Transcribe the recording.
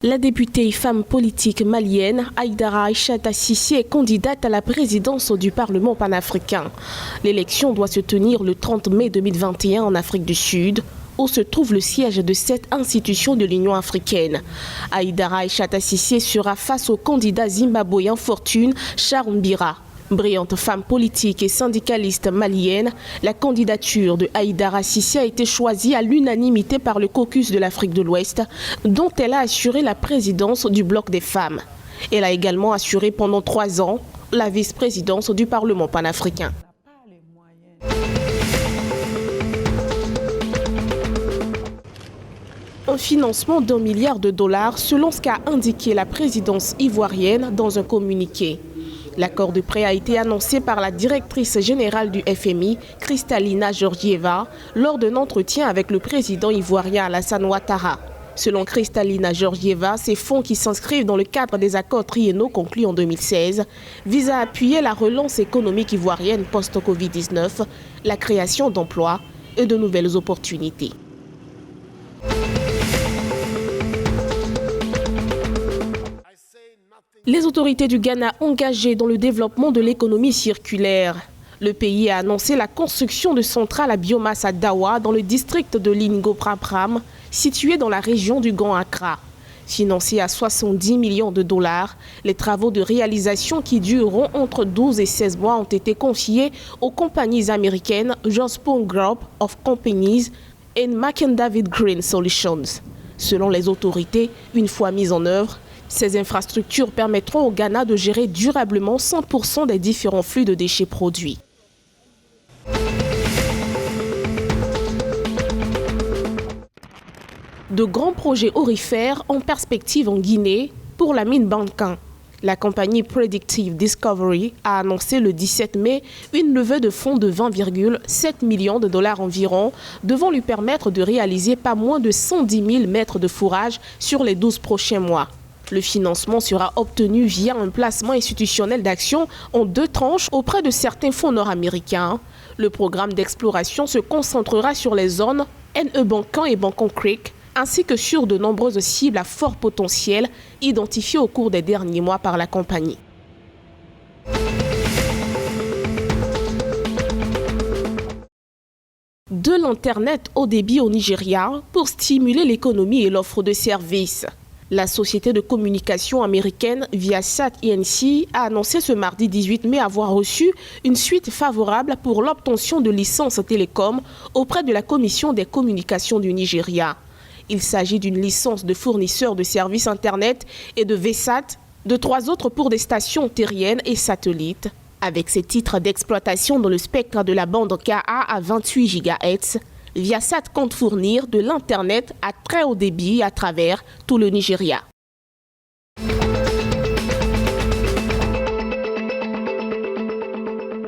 La députée femme politique malienne Haïdara Aïchata Cissé est candidate à la présidence du Parlement panafricain. L'élection doit se tenir le 30 mai 2021 en Afrique du Sud, où se trouve le siège de cette institution de l'Union africaine. Haïdara Aïchata Cissé sera face au candidat zimbabwéen Fortune Charumbira. Brillante femme politique et syndicaliste malienne, la candidature de Haïdara Cissé a été choisie à l'unanimité par le caucus de l'Afrique de l'Ouest, dont elle a assuré la présidence du bloc des femmes. Elle a également assuré pendant 3 ans la vice-présidence du Parlement panafricain. Un financement d'1 milliard de dollars selon ce qu'a indiqué la présidence ivoirienne dans un communiqué. L'accord de prêt a été annoncé par la directrice générale du FMI, Kristalina Georgieva, lors d'un entretien avec le président ivoirien Alassane Ouattara. Selon Kristalina Georgieva, ces fonds qui s'inscrivent dans le cadre des accords triennaux conclus en 2016 visent à appuyer la relance économique ivoirienne post-Covid-19, la création d'emplois et de nouvelles opportunités. Les autorités du Ghana engagées dans le développement de l'économie circulaire. Le pays a annoncé la construction de centrales à biomasse à Dawa dans le district de Lingo-Prapram, situé dans la région du Grand Accra. Financés à 70 millions de dollars, les travaux de réalisation qui dureront entre 12 et 16 mois ont été confiés aux compagnies américaines Jospon Group of Companies et McDavid Green Solutions. Selon les autorités, une fois mises en œuvre, ces infrastructures permettront au Ghana de gérer durablement 100% des différents flux de déchets produits. De grands projets aurifères en perspective en Guinée pour la mine Bankan. La compagnie Predictive Discovery a annoncé le 17 mai une levée de fonds de 20,7 millions de dollars environ, devant lui permettre de réaliser pas moins de 110 000 mètres de fourrage sur les 12 prochains mois. Le financement sera obtenu via un placement institutionnel d'actions en 2 tranches auprès de certains fonds nord-américains. Le programme d'exploration se concentrera sur les zones NE Bankan et Bankan Creek, ainsi que sur de nombreuses cibles à fort potentiel identifiées au cours des derniers mois par la compagnie. De l'Internet haut débit au Nigeria pour stimuler l'économie et l'offre de services. La société de communication américaine Viasat Inc. a annoncé ce mardi 18 mai avoir reçu une suite favorable pour l'obtention de licences télécom auprès de la Commission des communications du Nigeria. Il s'agit d'une licence de fournisseur de services Internet et de VSAT, de 3 autres pour des stations terriennes et satellites. Avec ces titres d'exploitation dans le spectre de la bande Ka à 28 GHz, Viasat compte fournir de l'Internet à très haut débit à travers tout le Nigeria.